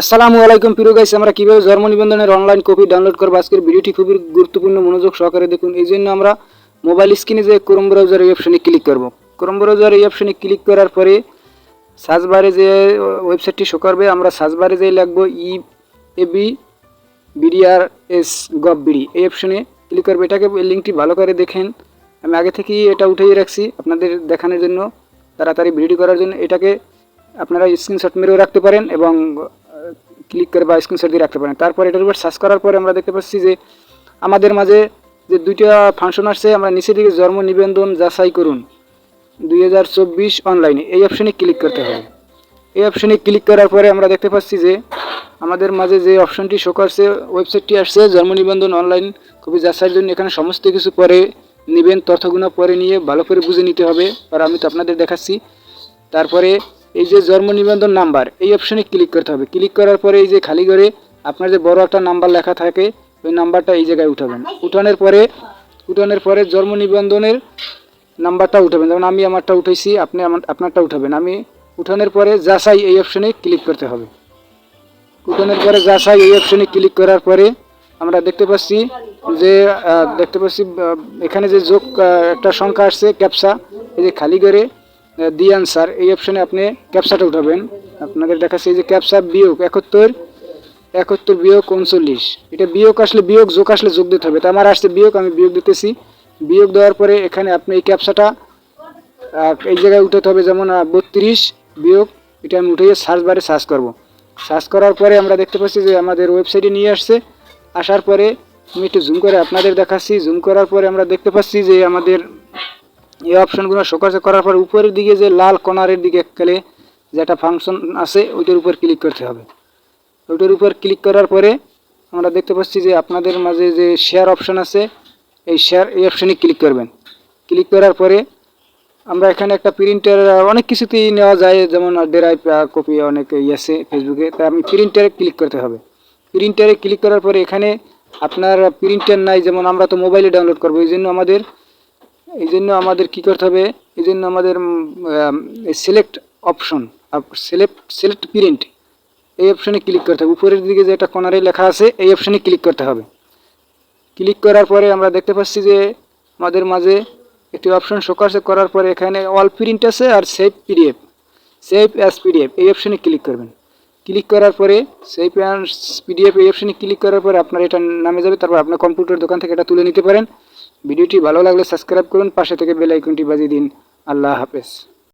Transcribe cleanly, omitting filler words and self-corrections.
আসসালামু আলাইকুম প্রিয় গাইস, আমরা কিভাবে জন্ম নিবন্ধনের অনলাইন কপি ডাউনলোড করব আজকের ভিডিওটি খুবই গুরুত্বপূর্ণ, মনোযোগ সহকারে দেখুন। এই জন্য আমরা মোবাইল স্ক্রিনে যে ক্রোম ব্রাউজার এই অপশনে ক্লিক করব। ক্রোম ব্রাউজার এই অপশনে ক্লিক করার পরে সার্চ বারে যে ওয়েবসাইটটি শো করবে, আমরা সার্চ বারে যে লিখব এবি বিডিআরএস গভ বিডি, এই অপশনে ক্লিক করবে। এটাকে লিঙ্কটি ভালো করে দেখেন, আমি আগে থেকেই এটা উঠিয়ে রাখছি আপনাদের দেখানোর জন্য, তাড়াতাড়ি ভিডিও করার জন্য। এটাকে আপনারা স্ক্রিনশট মেরেও রাখতে পারেন এবং ক্লিক করে বা স্ক্রিনশট দিয়ে রাখতে পারেন। তারপর এটার উপর সার্চ করার পরে আমরা দেখতে পাচ্ছি যে আমাদের মাঝে যে দুইটা ফাংশন আসছে। আমরা নিচের দিকে জন্ম নিবন্ধন যাচাই করুন 2024 অনলাইনে, এই অপশনে ক্লিক করতে হবে। এই অপশনে ক্লিক করার পরে আমরা দেখতে পাচ্ছি যে আমাদের মাঝে যে অপশনটি শো করছে, ওয়েবসাইটটি আসছে জন্ম নিবন্ধন অনলাইন কপি যাচাইয়ের জন্য। এখানে সমস্ত কিছু পরে নেবেন, তথ্যগুলো পরে নিয়ে ভালো করে বুঝে নিতে হবে, আর আমি তো আপনাদের দেখাচ্ছি। তারপরে এই যে জন্ম নিবন্ধন নাম্বার, এই অপশনে ক্লিক করতে হবে। ক্লিক করার পরে এই যে খালি ঘরে আপনার যে বড় একটা নাম্বার লেখা থাকে, ওই নাম্বারটা এই জায়গায় উঠাবেন। উঠানোর পরে জন্ম নিবন্ধনের নাম্বারটা উঠাবেন। যেমন আমি আমারটা উঠাইছি, আপনি আপনারটা উঠাবেন। আমি উঠানোর পরে যাচাই এই অপশনে ক্লিক করতে হবে। উঠানোর পরে যাচাই এই অপশনে ক্লিক করার পরে আমরা দেখতে পাচ্ছি যে এখানে যে যোগ একটা সংখ্যা আসছে ক্যাপসা, এই যে খালি ঘরে দি আনসার, এই অপশনে আপনি ক্যাপসাটা উঠাবেন। আপনাদের দেখাচ্ছি যে ক্যাপসা বিয়োগ 71 বিয়োগ 39, এটা বিয়োগ আসলে বিয়োগ, যোগ আসলে যোগ দিতে হবে। তো আমার আসছে বিয়োগ, আমি বিয়োগ দিতেছি। বিয়োগ দেওয়ার পরে এখানে আপনি এই ক্যাপসাটা এই জায়গায় উঠাতে হবে, যেমন 32 বিয়োগ, এটা আমি উঠে সার্চ বারে সার্চ করব। সার্চ করার পরে আমরা দেখতে পাচ্ছি যে আমাদের ওয়েবসাইটে নিয়ে আসছে। আসার পরে আমি একটু জুম করে আপনাদের দেখাচ্ছি। জুম করার পরে আমরা দেখতে পাচ্ছি যে আমাদের এই অপশনগুলো শো করার পর উপরের দিকে যে লাল কর্নারের দিকে গেলে যে একটা ফাংশন আছে, ওইটার উপর ক্লিক করতে হবে। ওইটার উপর ক্লিক করার পরে আমরা দেখতে পাচ্ছি যে আপনাদের মাঝে যে শেয়ার অপশন আছে, এই শেয়ার এই অপশনে ক্লিক করবেন। ক্লিক করার পরে আমরা এখানে একটা প্রিন্টার, অনেক কিছুতেই নেওয়া যায়, যেমন ডেরাইভ কপি অনেক আছে ফেসবুকে, তাই আমি প্রিন্টারে ক্লিক করতে হবে। প্রিন্টারে ক্লিক করার পরে এখানে আপনার প্রিন্টার নাই, যেমন আমরা তো মোবাইলে ডাউনলোড করবো, এই জন্য আমাদের কী করতে হবে, এই জন্য আমাদের সিলেক্ট অপশন, সিলেক্ট প্রিন্ট, এই অপশনে ক্লিক করতে হবে। উপরের দিকে যে একটা কর্নারে লেখা আছে, এই অপশনে ক্লিক করতে হবে। ক্লিক করার পরে আমরা দেখতে পাচ্ছি যে আমাদের মাঝে একটি অপশন শো করার পরে এখানে অল প্রিন্ট আছে আর সেভ অ্যাজ পিডিএফ, এই অপশনে ক্লিক করবেন। ক্লিক করার পরে সেভ অ্যাজ পিডিএফ এই অপশনে ক্লিক করার পরে আপনার এটা নামে যাবে। তারপর আপনার কম্পিউটার দোকান থেকে এটা তুলে নিতে পারেন। ভিডিওটি ভালো লাগলে সাবস্ক্রাইব করুন, পাশে থেকে বেল আইকনটি বাজিয়ে দিন। আল্লাহ হাফেজ।